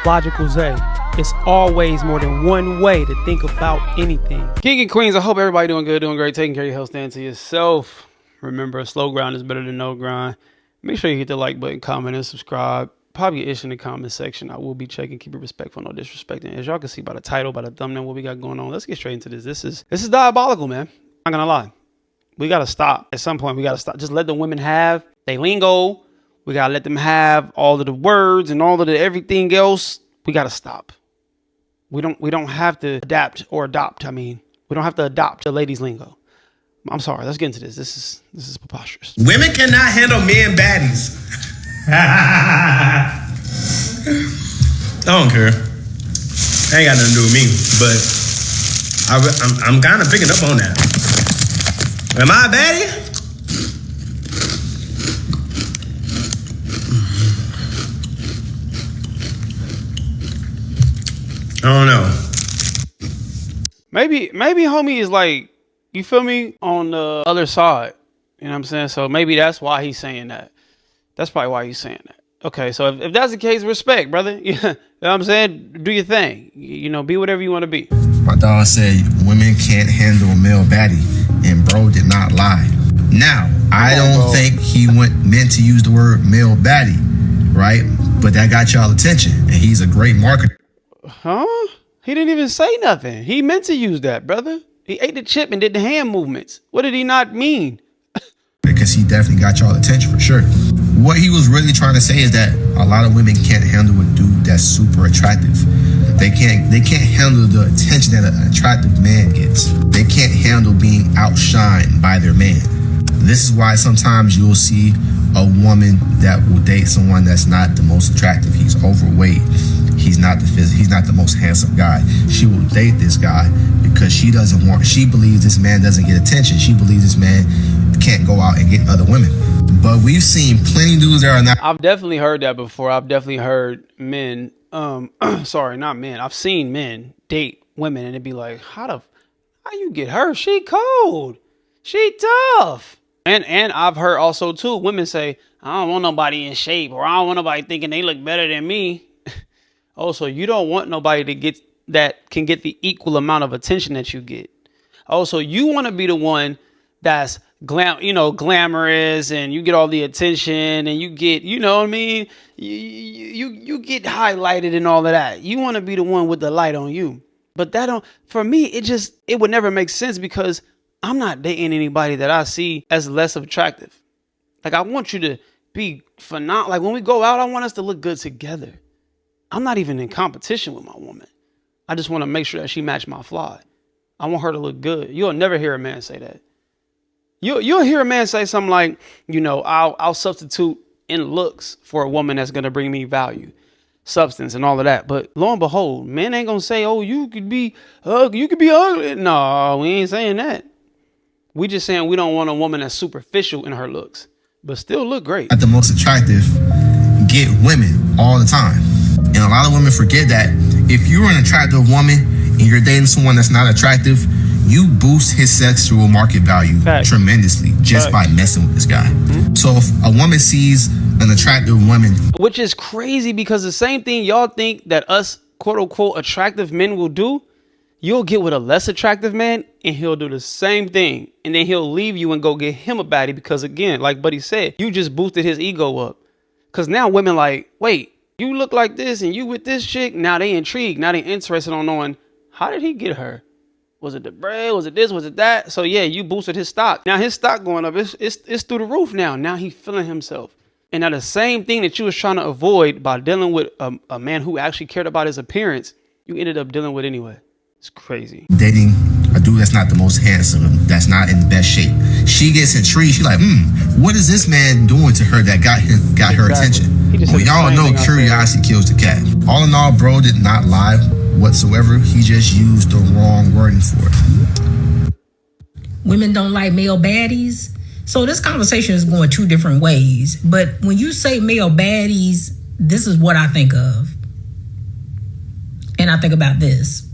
Logical Zay. It's always more than one way to think about anything. King and queens, I hope everybody doing good, doing great, taking care of your health, stand to yourself. Remember, a slow grind is better than no grind. Make sure you hit the like button, comment, and subscribe. Probably an issue in the comment section. I will be checking. Keep it respectful, no disrespecting. As y'all can see by the title, by the thumbnail, what we got going on. Let's get straight into this. This is diabolical, man. I'm not gonna lie. We gotta stop. At some point, we gotta stop. Just let the women have they lingo. We gotta let them have all of the words and all of the everything else. We gotta stop. We don't have to adapt or adopt. I mean, we don't have to adopt the ladies' lingo. I'm sorry. Let's get into this. This is preposterous. Women cannot handle men baddies. I don't care. Ain't got nothing to do with me, but I'm kind of picking up on that. Am I a baddie? I don't know. Maybe homie is like, you feel me, on the other side. You know what I'm saying? So maybe that's why he's saying that. That's probably why he's saying that. Okay, so if that's the case, respect, brother. You know what I'm saying? Do your thing. You know, be whatever you want to be. My dog said women can't handle a male baddie, and bro did not lie. Now, I don't think he meant to use the word male baddie, right? But that got y'all attention, and he's a great marketer. Huh? He didn't even say nothing. He meant to use that, brother. He ate the chip and did the hand movements. What did he not mean? Because he definitely got y'all attention for sure. What he was really trying to say is that a lot of women can't handle a dude that's super attractive. They can't handle the attention that an attractive man gets. They can't handle being outshined by their man. This is why sometimes you'll see a woman that will date someone that's not the most attractive. He's overweight. He's not the most handsome guy. She will date this guy because she believes this man doesn't get attention. She believes this man can't go out and get other women. But we've seen plenty of dudes that are not. I've definitely heard that before. I've definitely heard men, sorry, not men. I've seen men date women and it'd be like, how you get her? She cold. She tough. And I've heard also too, women say, I don't want nobody in shape, or I don't want nobody thinking they look better than me. Also, you don't want nobody that can get the equal amount of attention that you get. Also, you want to be the one that's glamorous, and you get all the attention, and you get, you know what I mean? You get highlighted and all of that. You want to be the one with the light on you. But for me, it would never make sense because I'm not dating anybody that I see as less attractive. Like, I want you to be phenomenal. Like, when we go out, I want us to look good together. I'm not even in competition with my woman. I just want to make sure that she match my fly. I want her to look good. You'll never hear a man say that. You'll hear a man say something like, I'll substitute in looks for a woman that's going to bring me value, substance, and all of that. But lo and behold, men ain't going to say, oh, you could be ugly. No, we ain't saying that. We just saying we don't want a woman that's superficial in her looks, but still look great. At the most attractive, get women all the time. And a lot of women forget that if you're an attractive woman and you're dating someone that's not attractive, you boost his sexual market value tremendously just by messing with this guy. Mm-hmm. So if a woman sees an attractive woman, which is crazy because the same thing y'all think that us quote unquote attractive men will do, you'll get with a less attractive man and he'll do the same thing. And then he'll leave you and go get him a baddie because, again, like Buddy said, you just boosted his ego up. Because now women like, wait, you look like this and you with this chick. Now they intrigued. Now they interested on knowing, how did he get her? Was it the bread? Was it this? Was it that? So yeah, you boosted his stock. Now his stock going up. It's through the roof now. Now he feeling himself. And now the same thing that you was trying to avoid by dealing with a man who actually cared about his appearance, you ended up dealing with anyway. It's crazy. Dating a dude that's not the most handsome, that's not in the best shape. She gets intrigued. She's like, what is this man doing to her that got her attention? Well, y'all know curiosity kills the cat. All in all, bro did not lie whatsoever. He just used the wrong wording for it. Women don't like male baddies. So this conversation is going two different ways. But when you say male baddies, this is what I think of. And I think about this.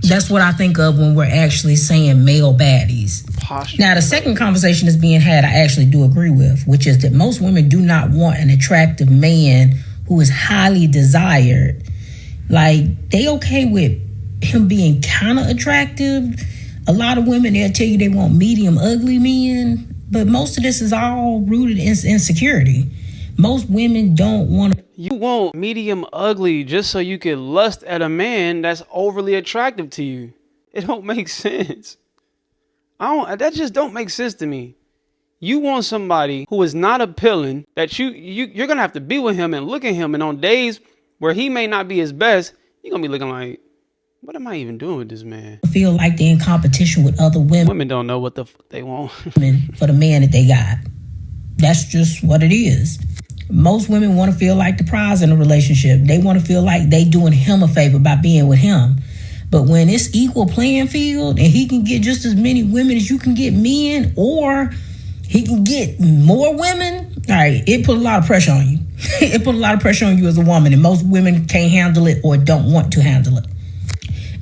That's what I think of when we're actually saying male baddies. Now, the second conversation is being had, I actually do agree with, which is that most women do not want an attractive man who is highly desired, like they okay with him being kind of attractive. A lot of women, they'll tell you they want medium ugly men, but most of this is all rooted in insecurity. Most women don't want to. You want medium ugly just so you can lust at a man that's overly attractive to you. It don't make sense. That just don't make sense to me. You want somebody who is not appealing, that you're gonna have to be with him and look at him, and on days where he may not be his best, you're gonna be looking like, what am I even doing with this man? Feel like they're in competition with other women. Women don't know what they want. For the man that they got. That's just what it is. Most women want to feel like the prize in a relationship. They want to feel like they doing him a favor by being with him. But when it's equal playing field and he can get just as many women as you can get men, or he can get more women, all right, it put a lot of pressure on you. It put a lot of pressure on you as a woman, and most women can't handle it or don't want to handle it.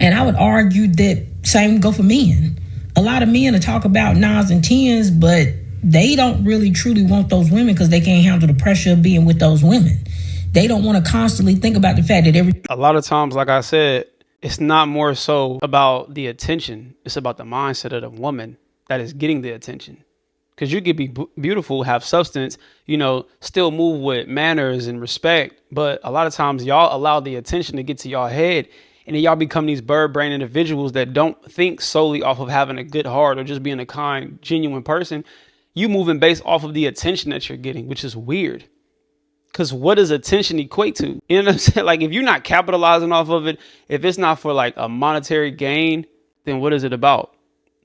And I would argue that same go for men. A lot of men will talk about 9s and 10s, but they don't really truly want those women because they can't handle the pressure of being with those women. They don't want to constantly think about the fact that a lot of times, like I said, it's not more so about the attention. It's about the mindset of the woman that is getting the attention. Because you could be beautiful, have substance, still move with manners and respect. But a lot of times y'all allow the attention to get to y'all head. And then y'all become these bird brain individuals that don't think solely off of having a good heart or just being a kind, genuine person. You moving based off of the attention that you're getting, which is weird. Because what does attention equate to? You know what I'm saying? Like, if you're not capitalizing off of it, if it's not for like a monetary gain, then what is it about?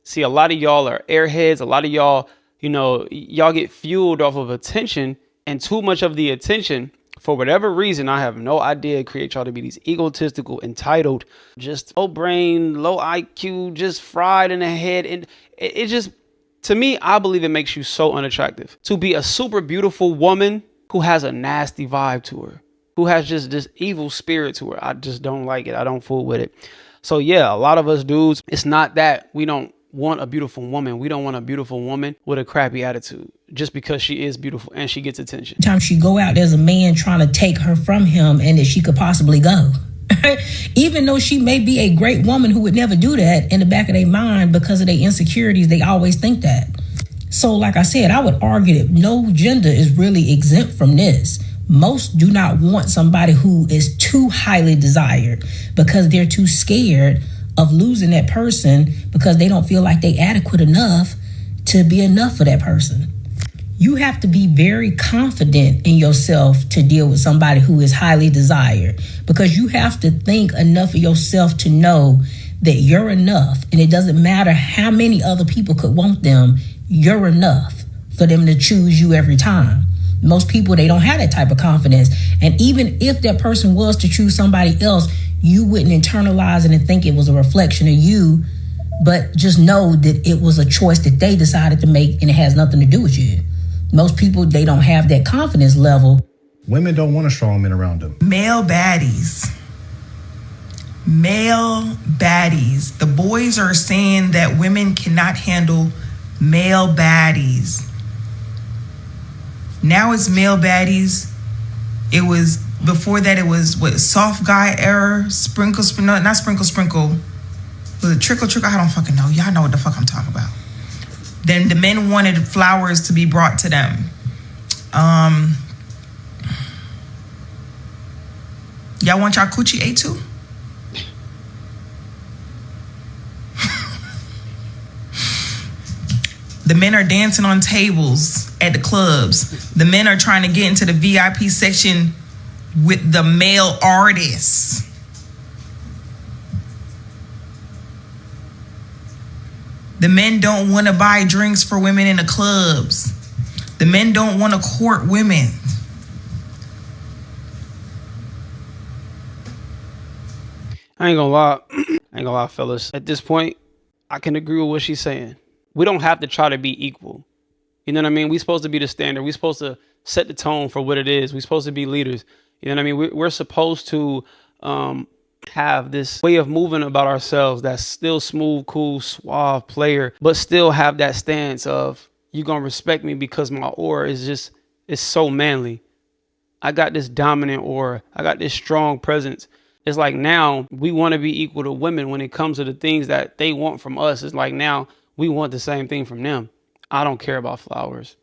See, a lot of y'all are airheads. A lot of y'all, y'all get fueled off of attention, and too much of the attention, for whatever reason, I have no idea, create y'all to be these egotistical, entitled, just low brain, low IQ, just fried in the head. And it just, to me, I believe it makes you so unattractive. To be a super beautiful woman who has a nasty vibe to her, who has just this evil spirit to her. I just don't like it. I don't fool with it. So yeah, a lot of us dudes, it's not that we don't want a beautiful woman. We don't want a beautiful woman with a crappy attitude just because she is beautiful and she gets attention. Time she go out, there's a man trying to take her from him and that she could possibly go. Even though she may be a great woman who would never do that, in the back of their mind, because of their insecurities, they always think that. So like I said, I would argue that no gender is really exempt from this. Most do not want somebody who is too highly desired because they're too scared of losing that person because they don't feel like they're adequate enough to be enough for that person. You have to be very confident in yourself to deal with somebody who is highly desired, because you have to think enough of yourself to know that you're enough. And it doesn't matter how many other people could want them, you're enough for them to choose you every time. Most people, they don't have that type of confidence. And even if that person was to choose somebody else, you wouldn't internalize it and think it was a reflection of you, but just know that it was a choice that they decided to make and it has nothing to do with you. Most people, they don't have that confidence level. Women don't want a strong man around them. Male baddies. Male baddies. The boys are saying that women cannot handle male baddies. Now it's male baddies. It was, before that, it was soft guy era, sprinkle, not sprinkle. Was it trickle? I don't fucking know. Y'all know what the fuck I'm talking about. Then the men wanted flowers to be brought to them. Y'all want y'all coochie ate too? The men are dancing on tables at the clubs. The men are trying to get into the VIP section with the male artists. The men don't want to buy drinks for women in the clubs. The men don't want to court women. I ain't gonna lie, fellas. At this point, I can agree with what she's saying. We don't have to try to be equal. You know what I mean? We're supposed to be the standard. We're supposed to set the tone for what it is. We're supposed to be leaders. You know what I mean? We're supposed to have this way of moving about ourselves that's still smooth, cool, suave player, but still have that stance of, you gonna respect me because my aura is so manly. I got this dominant aura. I got this strong presence. It's like now we want to be equal to women when it comes to the things that they want from us. It's like now we want the same thing from them. I don't care about flowers.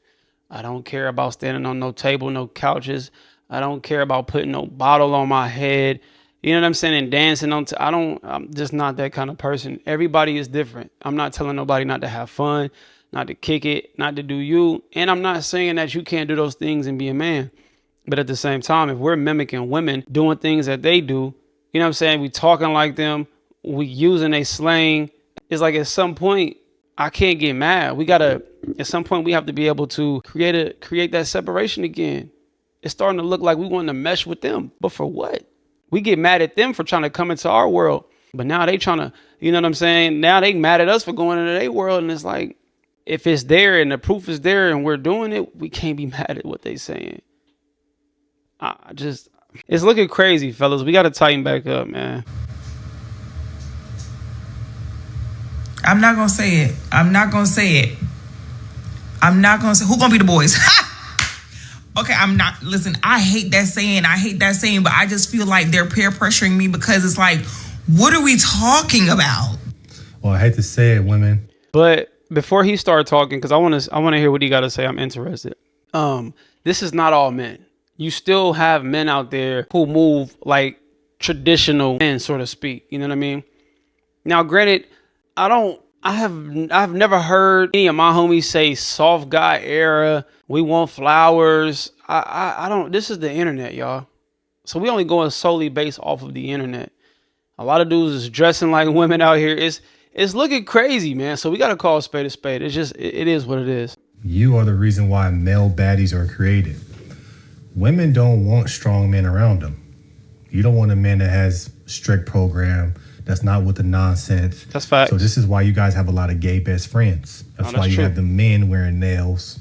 I don't care about standing on no table, no couches. I don't care about putting no bottle on my head. You know what I'm saying? And dancing on. I'm just not that kind of person. Everybody is different. I'm not telling nobody not to have fun, not to kick it, not to do you. And I'm not saying that you can't do those things and be a man. But at the same time, if we're mimicking women doing things that they do, you know what I'm saying? We talking like them, we using a slang. It's like at some point, I can't get mad. At some point, we have to be able to create that separation again. It's starting to look like we want to mesh with them. But for what? We get mad at them for trying to come into our world. But now they trying to, you know what I'm saying? Now they mad at us for going into their world. And it's like, if it's there and the proof is there and we're doing it, we can't be mad at what they saying. It's looking crazy, fellas. We got to tighten back up, man. I'm not going to say it. I'm not going to say it. I'm not going to say, who going to be the boys? Okay, I'm not, listen, I hate that saying, but I just feel like they're peer pressuring me because it's like, what are we talking about? Well, I hate to say it, women. But before he started talking, because I want to hear what he got to say. I'm interested. This is not all men. You still have men out there who move like traditional men, so to speak. You know what I mean? Now, granted, I've never heard any of my homies say soft guy era. We want flowers. I don't. This is the internet, y'all. So we only going solely based off of the internet. A lot of dudes is dressing like women out here. It's looking crazy, man. So we got to call a spade a spade. It's just, it is what it is. You are the reason why male baddies are created. Women don't want strong men around them. You don't want a man that has strict program, that's not with the nonsense. That's fact. So this is why you guys have a lot of gay best friends. That's why you have the men wearing nails,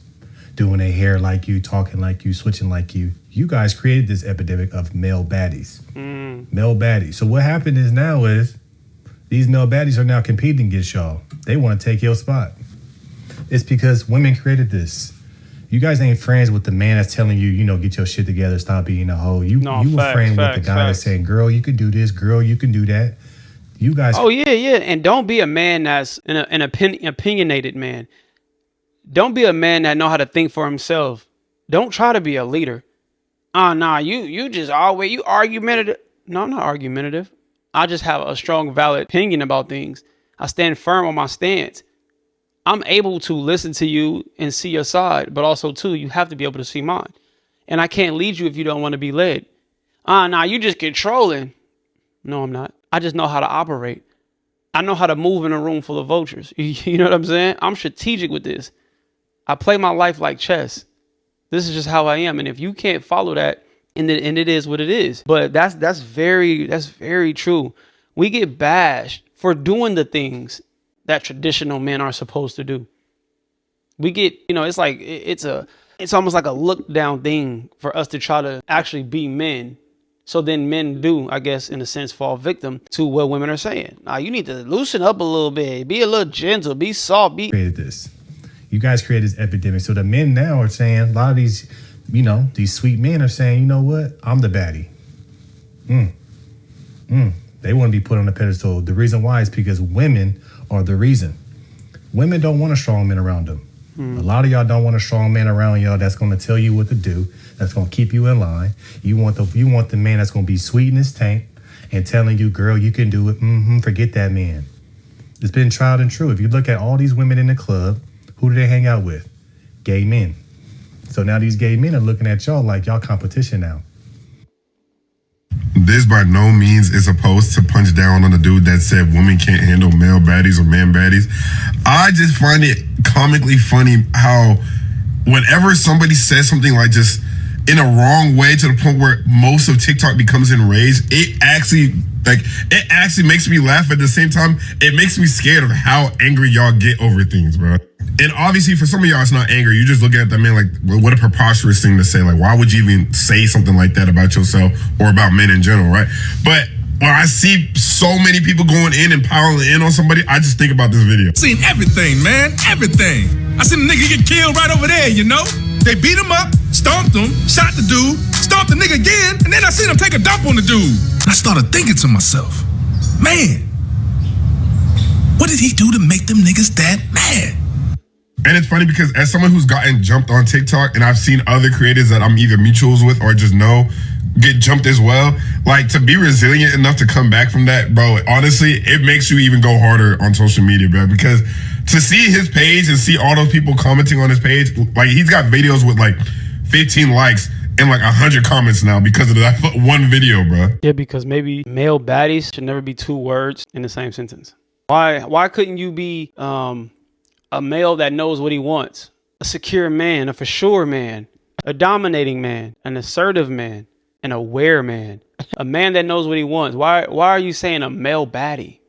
doing their hair like you, talking like you, switching like you. You guys created this epidemic of male baddies. Male baddies. So what happened is these male baddies are now competing against y'all. They want to take your spot. It's because women created this. You guys ain't friends with the man that's telling you, get your shit together, stop being a hoe. You were friends with the guy that's saying, girl, you could do this, girl, you can do that. You guys. Oh, yeah. And don't be a man that's an opinionated man. Don't be a man that know how to think for himself. Don't try to be a leader. You just always, you argumentative. No, I'm not argumentative. I just have a strong, valid opinion about things. I stand firm on my stance. I'm able to listen to you and see your side, but also too, you have to be able to see mine. And I can't lead you if you don't want to be led. You just controlling. No, I'm not. I just know how to operate. I know how to move in a room full of vultures. You know what I'm saying? I'm strategic with this. I play my life like chess. This is just how I am. And if you can't follow that, and it is what it is. But that's very true. We get bashed for doing the things that traditional men are supposed to do. We get, it's like, it's almost like a look down thing for us to try to actually be men. So then men do, I guess, in a sense, fall victim to what women are saying. You need to loosen up a little bit, be a little gentle, be soft, created this. You guys created this epidemic. So the men now are saying, a lot of these, these sweet men are saying, you know what? I'm the baddie. They want to be put on a pedestal. The reason why is because women are the reason. Women don't want a strong man around them. A lot of y'all don't want a strong man around y'all that's going to tell you what to do, that's going to keep you in line. You want the man that's going to be sweet in his tank and telling you, girl, you can do it. Forget that man. It's been tried and true. If you look at all these women in the club, who do they hang out with? Gay men. So now these gay men are looking at y'all like y'all competition now. This by no means is supposed to punch down on the dude that said women can't handle male baddies or man baddies. I just find it comically funny how whenever somebody says something like just in a wrong way to the point where most of TikTok becomes enraged, it actually makes me laugh. At the same time, it makes me scared of how angry y'all get over things, bro. And obviously for some of y'all, it's not anger. You just look at the man like, well, what a preposterous thing to say. Like, why would you even say something like that about yourself or about men in general, right? But when I see so many people going in and piling in on somebody, I just think about this video. Seen everything, man, everything. I seen a nigga get killed right over there, They beat him up, stomped him, shot the dude, stomped the nigga again, and then I seen him take a dump on the dude. I started thinking to myself, man, what did he do to make them niggas that mad? And it's funny because as someone who's gotten jumped on TikTok, and I've seen other creators that I'm either mutuals with or just know get jumped as well, like to be resilient enough to come back from that, bro, honestly, it makes you even go harder on social media, bro, because to see his page and see all those people commenting on his page, like he's got videos with like 15 likes and like 100 comments now because of that one video, bro. Yeah, because maybe male baddies should never be two words in the same sentence. Why couldn't you be a male that knows what he wants, a secure man, a for sure man, a dominating man, an assertive man, an aware man, a man that knows what he wants? Why are you saying a male baddie?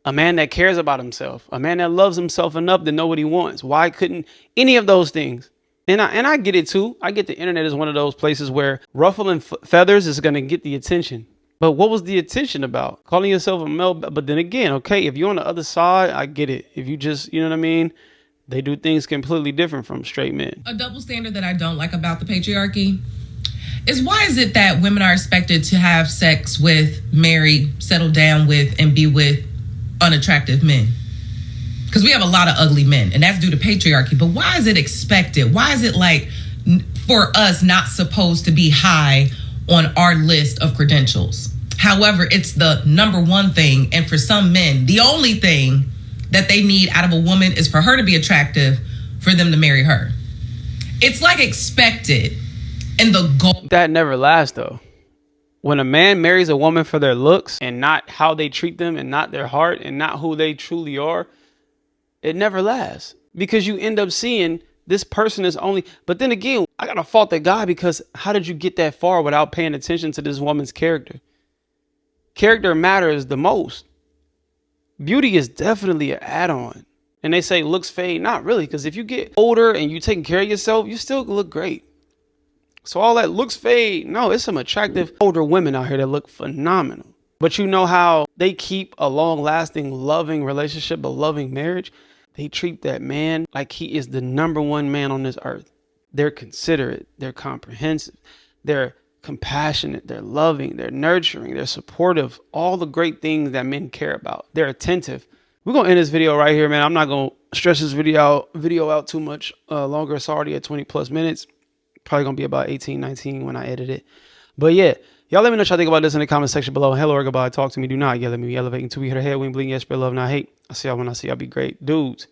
A man that cares about himself, a man that loves himself enough to know what he wants. Why couldn't any of those things? And I get it too. I get the internet is one of those places where ruffling feathers is going to get the attention. But what was the attention about? Calling yourself a male? But then again, okay, if you're on the other side, I get it. If you just, you know what I mean? They do things completely different from straight men. A double standard that I don't like about the patriarchy is, why is it that women are expected to have sex with, marry, settle down with, and be with unattractive men? Because we have a lot of ugly men, and that's due to patriarchy. But why is it expected? Why is it like for us not supposed to be high on our list of credentials? However, it's the number one thing, and for some men, the only thing that they need out of a woman is for her to be attractive, for them to marry her. It's like expected, and the goal. That never lasts though. When a man marries a woman for their looks and not how they treat them and not their heart and not who they truly are, it never lasts, because you end up seeing this person is only. But then again, I gotta fault that guy, because how did you get that far without paying attention to this woman's character? Character matters the most. Beauty is definitely an add-on. And they say looks fade. Not really, because if you get older and you taking care of yourself, you still look great. So all that looks fade. No, it's some attractive older women out here that look phenomenal. But you know how they keep a long-lasting, loving relationship, a loving marriage? They treat that man like he is the number one man on this earth. They're considerate. They're comprehensive. They're compassionate. They're loving. They're nurturing. They're supportive. All the great things that men care about. They're attentive. We're going to end this video right here, man. I'm not going to stretch this video out too much longer. It's already at 20 plus minutes. Probably going to be about 18, 19 when I edit it. But yeah, y'all let me know what y'all think about this in the comment section below. Hello or goodbye. Talk to me. Do not yell at me. We elevating to we hit our head. We bleeding. Yes, spread love, not hate. I see y'all when I see y'all. Be great. Dudes,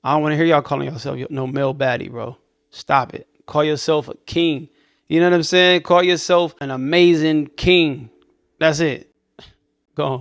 I don't want to hear y'all calling yourself no male baddie, bro. Stop it. Call yourself a king. You know what I'm saying? Call yourself an amazing king. That's it. Go on.